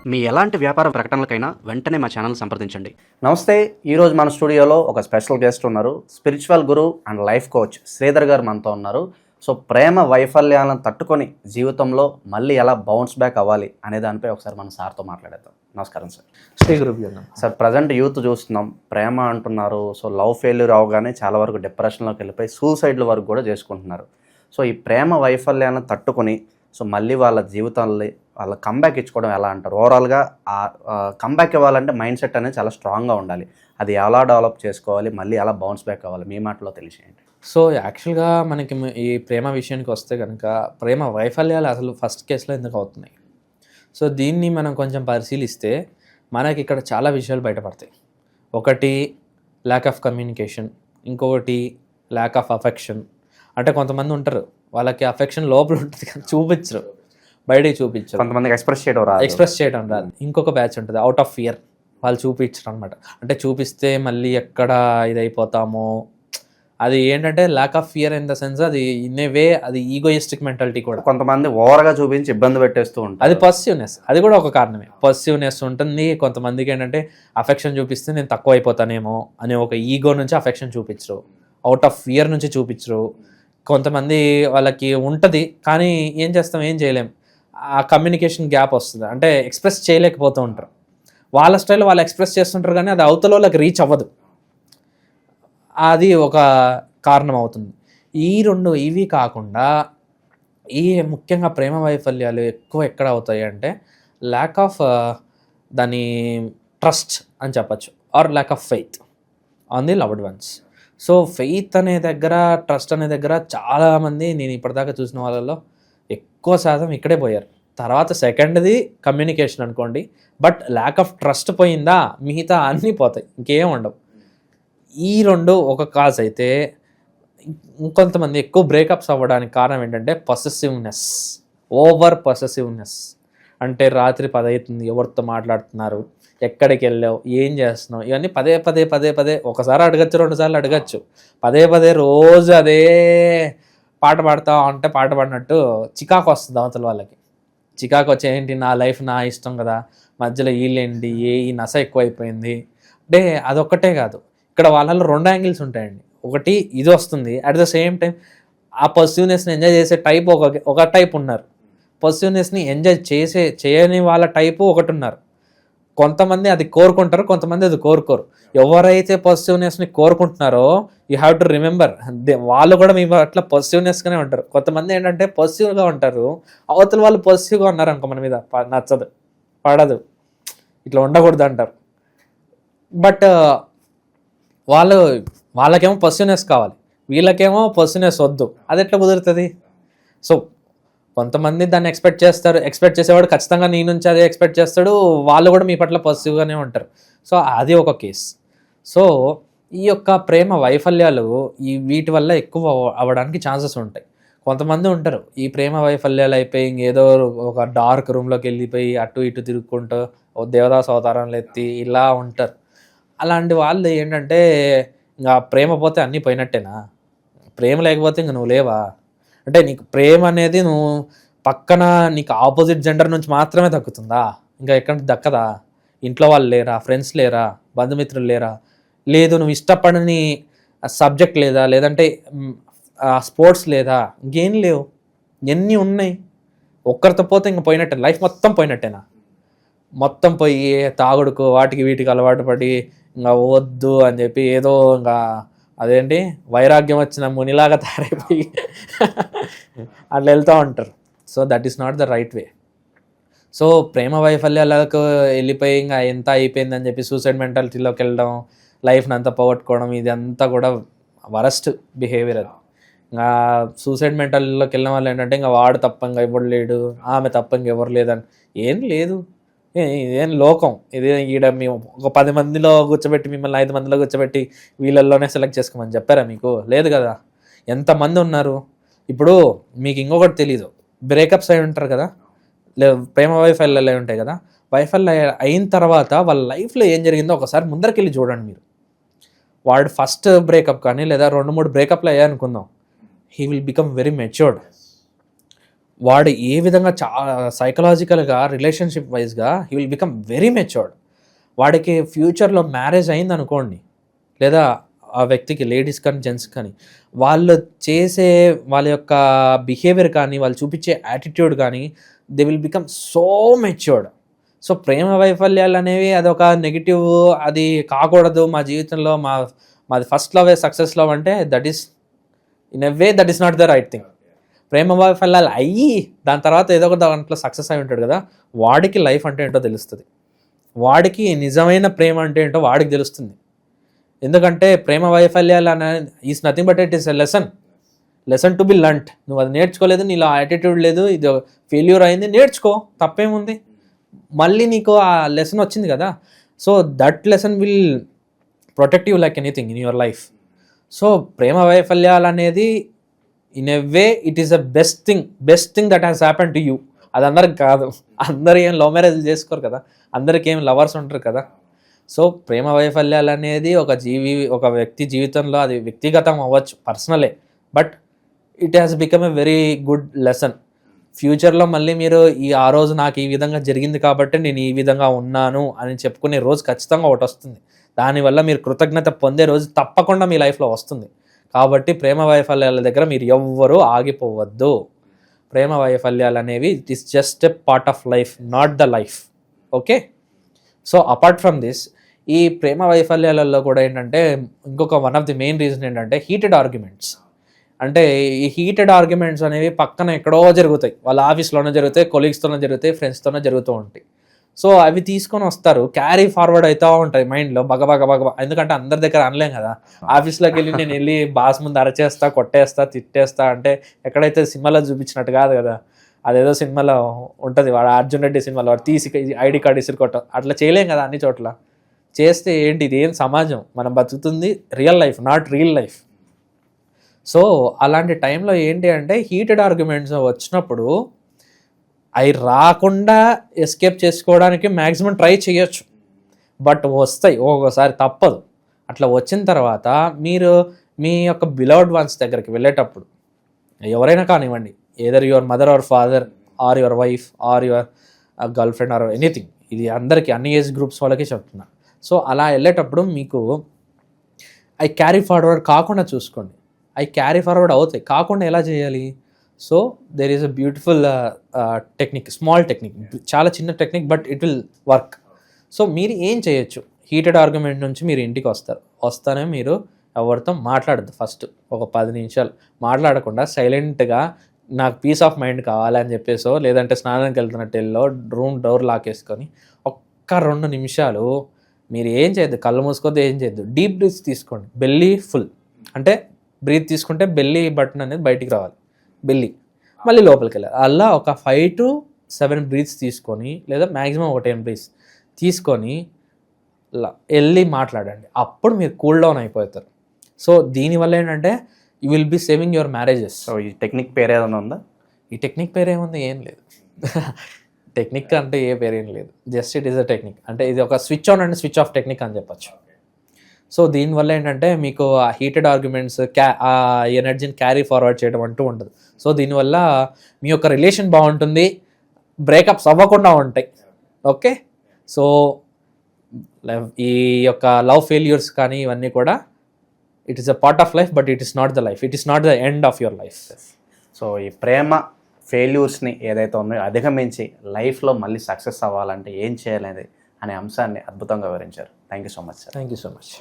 మీ ఎలాంటి వ్యాపార ప్రకటనలకైనా వెంటనే మా ఛానల్ సంప్రదించండి. నమస్తే. ఈరోజు మన స్టూడియోలో ఒక స్పెషల్ గెస్ట్ ఉన్నారు. Spiritual Guru and life coach Sridhar గారు మనతో ఉన్నారు. సో ప్రేమ వైఫల్యాలను తట్టుకొని జీవితంలో మళ్ళీ ఎలా బౌన్స్ బ్యాక్ అవ్వాలి అనే దానిపై ఒకసారి మనం సార్తో మాట్లాడేద్దాం. నమస్కారం sir. Shri Guru sir, present youth చూస్తున్నాం, ప్రేమ అంటున్నారు. సో లవ్ ఫెయిల్యూర్ అవగానే చాలా వరకు డిప్రెషన్లోకి వెళ్ళిపోయి సూసైడ్ల వరకు కూడా చేసుకుంటున్నారు. సో ఈ ప్రేమ వైఫల్యాలను తట్టుకొని సో మళ్ళీ వాళ్ళ జీవితాల్లో వాళ్ళ కంబ్యాక్ ఇచ్చుకోవడం ఎలా అంటారు? ఓవరాల్గా కంబ్యాక్ ఇవ్వాలంటే మైండ్ సెట్ అనేది చాలా స్ట్రాంగ్గా ఉండాలి. అది ఎలా డెవలప్ చేసుకోవాలి, మళ్ళీ ఎలా బౌన్స్ బ్యాక్ అవ్వాలి, మీ మాటలో తెలిసేయండి. సో యాక్చువల్గా మనకి ఈ ప్రేమ విషయానికి వస్తే కనుక ప్రేమ వైఫల్యాలు అసలు ఫస్ట్ కేసులో ఎందుకు అవుతున్నాయి? సో దీన్ని మనం కొంచెం పరిశీలిస్తే మనకి ఇక్కడ చాలా విషయాలు బయటపడతాయి. ఒకటి ల్యాక్ ఆఫ్ కమ్యూనికేషన్, ఇంకొకటి ల్యాక్ ఆఫ్ అఫెక్షన్. అంటే కొంతమంది ఉంటారు, వాళ్ళకి అఫెక్షన్ లోపల ఉంటుంది కానీ చూపించరు, బయటికి చూపించరు. కొంతమందికి ఎక్స్ప్రెస్ చేయడం రాదు. ఇంకొక బ్యాచ్ ఉంటుంది అవుట్ ఆఫ్ ఫియర్, వాళ్ళు చూపించరు అనమాట. అంటే చూపిస్తే మళ్ళీ ఎక్కడ ఇదైపోతామో, అది ఏంటంటే lack of fear in the sense అది ఇన్ ఏ వే అది ఈగోయిస్టిక్ మెంటాలిటీ కూడా. కొంతమంది ఓవర్గా చూపించి ఇబ్బంది పెట్టేస్తూ ఉంటారు. అది పాజిటివ్నెస్, అది కూడా ఒక కారణమే. పాజిటివ్నెస్ ఉంటుంది. కొంతమందికి ఏంటంటే అఫెక్షన్ చూపిస్తే నేను తక్కువ అయిపోతానేమో అనే ఒక ఈగో నుంచి అఫెక్షన్ చూపించరు, అవుట్ ఆఫ్ ఫియర్ నుంచి చూపించరు. కొంతమంది వాళ్ళకి ఉంటుంది కానీ ఏం చేస్తాం, ఏం చేయలేం, ఆ కమ్యూనికేషన్ గ్యాప్ వస్తుంది. అంటే ఎక్స్ప్రెస్ చేయలేకపోతూ ఉంటారు. వాళ్ళ స్టైల్ వాళ్ళు ఎక్స్ప్రెస్ చేస్తుంటారు కానీ అది అవతల వాళ్ళకి రీచ్ అవ్వదు. అది ఒక కారణం అవుతుంది. ఇవి కాకుండా ముఖ్యంగా ప్రేమ వైఫల్యాలు ఎక్కువ ఎక్కడ అవుతాయి అంటే ల్యాక్ ఆఫ్ దాని ట్రస్ట్ అని చెప్పచ్చు, or lack of faith on the loved ones. So faith అనే దగ్గర, ట్రస్ట్ అనే దగ్గర చాలామంది నేను ఇప్పటిదాకా చూసిన వాళ్ళలో ఎక్కువ శాతం ఇక్కడే పోయారు. తర్వాత సెకండ్ది కమ్యూనికేషన్ అనుకోండి, బట్ ల్యాక్ ఆఫ్ ట్రస్ట్ పోయిందా మిగతా అన్నీ పోతాయి, ఇంకేం ఉండవు. ఈ రెండు ఒక కాజ్ అయితే, ఇంకొంతమంది ఎక్కువ బ్రేకప్స్ అవ్వడానికి కారణం ఏంటంటే పొసెసివ్నెస్, ఓవర్ పొసెసివ్నెస్. అంటే రాత్రి 10 అవుతుంది, ఎవరితో మాట్లాడుతున్నారు, ఎక్కడికి వెళ్ళావు, ఏం చేస్తున్నావు, ఇవన్నీ పదే పదే పదే పదే ఒకసారి అడగచ్చు, 2 సార్లు అడగచ్చు, పదే పదే రోజు అదే పాట పాడతా అంటే పాట పాడినట్టు చికాకు వస్తుంది అవతల వాళ్ళకి. చికాకు వచ్చి ఏంటి, నా లైఫ్ నా ఇష్టం కదా, మధ్యలో వీళ్ళేంటి, ఈ నస ఎక్కువైపోయింది అంటే అదొక్కటే కాదు. ఇక్కడ వాళ్ళలో 2 యాంగిల్స్ ఉంటాయండి. ఒకటి ఇది వస్తుంది, అట్ ద సేమ్ టైం ఆ పాజిటివ్నెస్ని ఎంజాయ్ చేసే టైప్ ఒక టైప్ ఉన్నారు, పాజిటివ్నెస్ని ఎంజాయ్ చేయని వాళ్ళ టైపు ఒకటి ఉన్నారు. కొంతమంది అది కోరుకుంటారు, కొంతమంది అది కోరుకోరు. ఎవరైతే పాజిటివ్నెస్ని కోరుకుంటున్నారో యూ హ్యావ్ టు రిమెంబర్, వాళ్ళు కూడా మీ అట్లా పాజిటివ్నెస్గానే ఉంటారు. కొంతమంది ఏంటంటే పాజిటివ్గా ఉంటారు, అవతల వాళ్ళు పాజిటివ్గా ఉన్నారు అనుకో, మన మీద నచ్చదు, ఇట్లా ఉండకూడదు అంటారు. బట్ వాళ్ళకేమో పాజిటివ్నెస్ కావాలి, వీళ్ళకేమో పాజిటివ్నెస్ వద్దు. అది ఎట్లా కుదురుతుంది? సో కొంతమంది దాన్ని ఎక్స్పెక్ట్ చేసేవాడు ఖచ్చితంగా నీ నుంచి అదే ఎక్స్పెక్ట్ చేస్తాడు, వాళ్ళు కూడా మీ పట్ల పాజిటివ్గానే ఉంటారు. సో అది ఒక కేస్. సో ఈ యొక్క ప్రేమ వైఫల్యాలు వీటి వల్ల ఎక్కువ అవ్వడానికి ఛాన్సెస్ ఉంటాయి. కొంతమంది ఉంటారు ఈ ప్రేమ వైఫల్యాలు అయిపోయి ఏదో ఒక డార్క్ రూమ్లోకి వెళ్ళిపోయి అటు ఇటు తిరుగుకుంటూ దేవదాస్ అవతారాలు ఎత్తి ఇలా ఉంటారు. అలాంటి వాళ్ళు ఏంటంటే ఇంకా ప్రేమ పోతే అన్నీ పోయినట్టేనా, ప్రేమ లేకపోతే ఇంక నువ్వు లేవా? అంటే నీకు ప్రేమ అనేది నువ్వు పక్కన నీకు ఆపోజిట్ జెండర్ నుంచి మాత్రమే దక్కుతుందా, ఇంకా ఎక్కడ దక్కదా? ఇంట్లో వాళ్ళు లేరా, ఫ్రెండ్స్ లేరా, బంధుమిత్రులు లేరా, లేదు నువ్వు ఇష్టపడని సబ్జెక్ట్ లేదా, లేదంటే స్పోర్ట్స్ లేదా, ఇంకేం లేవు, ఎన్ని ఉన్నాయి. ఒక్కరితో పోతే ఇంక పోయినట్టే, లైఫ్ మొత్తం పోయినట్టేనా? మొత్తం పోయి తాగుడుకు వాటికి వీటికి అలవాటు పడి ఇంకా వద్దు అని చెప్పి ఏదో ఇంకా అదేంటి వైరాగ్యం వచ్చిన మునిలాగా తయారైపోయి అట్లా వెళ్తూ ఉంటారు. So that is not the right way. సో ప్రేమ వైఫల్యాలకు వెళ్ళిపోయి ఇంకా ఎంత అయిపోయిందని చెప్పి సూసైడ్ మెంటాలిటీలోకి వెళ్ళడం, లైఫ్ని అంతా పోగొట్టుకోవడం, ఇది అంతా కూడా వరస్ట్ బిహేవియర్. అది ఇంకా సూసైడ్ మెంటాలిటీలోకి వెళ్ళిన వాళ్ళు ఏంటంటే ఇంకా వాడు తప్పంగా ఎవరు లేడు, ఆమె తప్పంగా ఎవరు లేదని. ఏం లేదు, ఇదేం లోకం ఇది. ఈడ మేము ఒక 10 మందిలో కూర్చోబెట్టి మిమ్మల్ని 5 మందిలో కూర్చోబెట్టి వీళ్ళల్లోనే సెలెక్ట్ చేసుకోమని చెప్పారా మీకు? లేదు కదా. ఎంతమంది ఉన్నారు. ఇప్పుడు మీకు ఇంకొకటి తెలీదు, బ్రేకప్స్ అయి ఉంటారు కదా, ప్రేమ వైఫల్యాలు అయి ఉంటాయి కదా. వైఫల్యం అయిన తర్వాత వాళ్ళ లైఫ్లో ఏం జరిగిందో ఒకసారి ముందరికి వెళ్ళి చూడండి మీరు. వాడు ఫస్ట్ బ్రేకప్ కానీ లేదా 2-3 బ్రేకప్లు అయ్యాయి అనుకుందాం, he will become very matured. వాడు ఏ విధంగా సైకలాజికల్గా రిలేషన్షిప్ వైజ్గా he will become very matured. వాడికి ఫ్యూచర్లో మ్యారేజ్ అయింది అనుకోండి, లేదా ఆ వ్యక్తికి లేడీస్ కానీ జెంట్స్ కానీ వాళ్ళు చేసే వాళ్ళ యొక్క బిహేవియర్ కానీ వాళ్ళు చూపించే యాటిట్యూడ్ కానీ they will become so matured. So ప్రేమ వైఫల్యాలు అనేవి అదొక నెగిటివ్, అది కాకూడదు మా జీవితంలో, మాది ఫస్ట్ లవ్ సక్సెస్ లవ్ అంటే that is in a way that is not the right thing. ప్రేమ వైఫల్యాలు అయ్యి దాని తర్వాత ఏదో ఒక దాంట్లో సక్సెస్ అయి ఉంటాడు కదా, వాడికి లైఫ్ అంటే ఏంటో తెలుస్తుంది, వాడికి నిజమైన ప్రేమ అంటే ఏంటో వాడికి తెలుస్తుంది. ఎందుకంటే ప్రేమ వైఫల్యాలు అనేది is nothing but it is a lesson to be learned. నువ్వు అది నేర్చుకోలేదు, నీలో యాటిట్యూడ్ లేదు, ఇది ఫెయిల్యూర్ అయింది, నేర్చుకో, తప్పేముంది. మళ్ళీ నీకు ఆ లెసన్ వచ్చింది కదా, so that lesson will protect you like anything in your life. So ప్రేమ వైఫల్యాలు అనేది in a way it is the best thing that has happen to you. అది అందరికి కాదు, అందరు ఏం లవ్ మ్యారేజ్ చేసుకోరు కదా, అందరికి ఏం లవర్స్ ఉంటారు కదా. సో ప్రేమ వైఫల్యాలు అనేది ఒక వ్యక్తి జీవితంలో అది వ్యక్తిగతం అవ్వచ్చు, పర్సనలే, but it has become a very good lesson. ఫ్యూచర్లో మళ్ళీ మీరు ఆ రోజు నాకు ఈ విధంగా జరిగింది కాబట్టి నేను ఈ విధంగా ఉన్నాను అని చెప్పుకునే రోజు ఖచ్చితంగా ఒకటి వస్తుంది. దానివల్ల మీరు కృతజ్ఞత పొందే రోజు తప్పకుండా మీ లైఫ్లో వస్తుంది. కాబట్టి ప్రేమ వైఫల్యాల దగ్గర మీరు ఎవ్వరూ ఆగిపోవద్దు. ప్రేమ వైఫల్యాలు అనేవి it is just a part of life, not the life. Okay, so apart from this, ఈ ప్రేమ వైఫల్యాలలో కూడా ఏంటంటే ఇంకొక one of the main reason ఏంటంటే హీటెడ్ ఆర్గ్యుమెంట్స్. అంటే ఈ హీటెడ్ ఆర్గ్యుమెంట్స్ అనేవి పక్కన ఎక్కడో జరుగుతాయి, వాళ్ళ ఆఫీస్లోనే జరుగుతాయి, కొలీగ్స్తోనే జరుగుతాయి, ఫ్రెండ్స్తోనే జరుగుతూ ఉంటాయి. సో అవి తీసుకొని వస్తారు, క్యారీ ఫార్వర్డ్ అవుతూ ఉంటాయి మైండ్లో బగ. ఎందుకంటే అందరి దగ్గర అనలేం కదా, ఆఫీస్లోకి వెళ్ళి బాస్ ముందు అరచేస్తా, కొట్టేస్తా, తిట్టేస్తా అంటే ఎక్కడైతే సినిమాలో చూపించినట్టు కాదు కదా. అదేదో సినిమాలో ఉంటుంది, వాడు అర్జున్ రెడ్డి సినిమాలో వాడు తీసి ఐడి కార్డు ఇసురుకోవటం, అట్లా చేయలేం కదా అన్ని చోట్ల. చేస్తే ఏంటి, ఇది ఏం సమాజం, మనం బతుకుతుంది real life, not real life. So అలాంటి టైంలో ఏంటి అంటే హీటెడ్ ఆర్గ్యుమెంట్స్ వచ్చినప్పుడు అవి రాకుండా ఎస్కేప్ చేసుకోవడానికి మ్యాక్సిమం ట్రై చేయొచ్చు, బట్ వస్తాయి ఒక్కోసారి, తప్పదు. అట్లా వచ్చిన తర్వాత మీరు మీ యొక్క బిలవ్డ్ వన్స్ దగ్గరికి వెళ్ళేటప్పుడు ఎవరైనా కానివ్వండి, either your mother or father or your wife or your girl friend or anything, ఇది అందరికీ అన్ని ఏజ్ గ్రూప్స్ వాళ్ళకి చెప్తున్నా. సో అలా వెళ్ళేటప్పుడు మీకు అవి క్యారీ ఫార్వర్డ్ కాకుండా చూసుకోండి. అవి క్యారీ ఫార్వర్డ్ అవుతాయి, కాకుండా ఎలా చేయాలి? So there is a beautiful technique, small technique, చాలా చిన్న technique, but it will work. So మీరు ఏం చేయొచ్చు, హీటెడ్ ఆర్గ్యుమెంట్ నుంచి మీరు ఇంటికి వస్తానే మీరు ఎవరితో మాట్లాడద్దు. ఫస్ట్ ఒక 10 నిమిషాలు మాట్లాడకుండా సైలెంట్గా నాకు పీస్ ఆఫ్ మైండ్ కావాలని చెప్పేసో, లేదంటే స్నానానికి వెళ్తున్నట్టు రూమ్ డోర్ లాక్ వేసుకొని ఒక్క 2 నిమిషాలు మీరు ఏం చేయొద్దు, కళ్ళు మూసుకోవద్దు, ఏం చేయొద్దు, డీప్ బ్రీత్ తీసుకోండి. బెల్లీ ఫుల్ అంటే బ్రీత్ తీసుకుంటే బెల్లీ బటన్ అనేది బయటికి రావాలి, బెల్లీ మళ్ళీ లోపలికి వెళ్ళాలి. అలా ఒక 5 to 7 బ్రీత్స్ తీసుకొని, లేదా మ్యాక్సిమం ఒక 10 బ్రీత్స్ తీసుకొని వెళ్ళి మాట్లాడండి. అప్పుడు మీరు కూల్ డౌన్ అయిపోతారు. సో దీనివల్ల ఏంటంటే you will be saving your marriages. So ఈ టెక్నిక్ పేరు ఏదైనా ఉందా? ఈ టెక్నిక్ పేరు ఏముంది, ఏం లేదు. టెక్నిక్ అంటే ఏ పేరు ఏం లేదు, just it is a technique. అంటే ఇది ఒక switch on and switch off technique అని చెప్పచ్చు. సో దీనివల్ల ఏంటంటే మీకు ఆ హీటెడ్ ఆర్గ్యుమెంట్స్ ఆ ఎనర్జీని క్యారీ ఫార్వర్డ్ చేయడం అంటూ ఉండదు. సో దీనివల్ల మీ యొక్క రిలేషన్ బాగుంటుంది, బ్రేకప్స్ అవ్వకుండా ఉంటాయి. ఓకే, సో ఈ యొక్క లవ్ ఫెయిల్యూర్స్ కానీ ఇవన్నీ కూడా it is a part of life, but it is not the life, it is not the end of your life. So ఈ ప్రేమ ఫెయిల్యూర్స్ని ఏదైతే ఉన్నాయో అధిగమించి లైఫ్లో మళ్ళీ సక్సెస్ అవ్వాలంటే ఏం చేయాలనేది అనే అంశాన్ని అద్భుతంగా వివరించారు. Thank you so much sir. Thank you so much.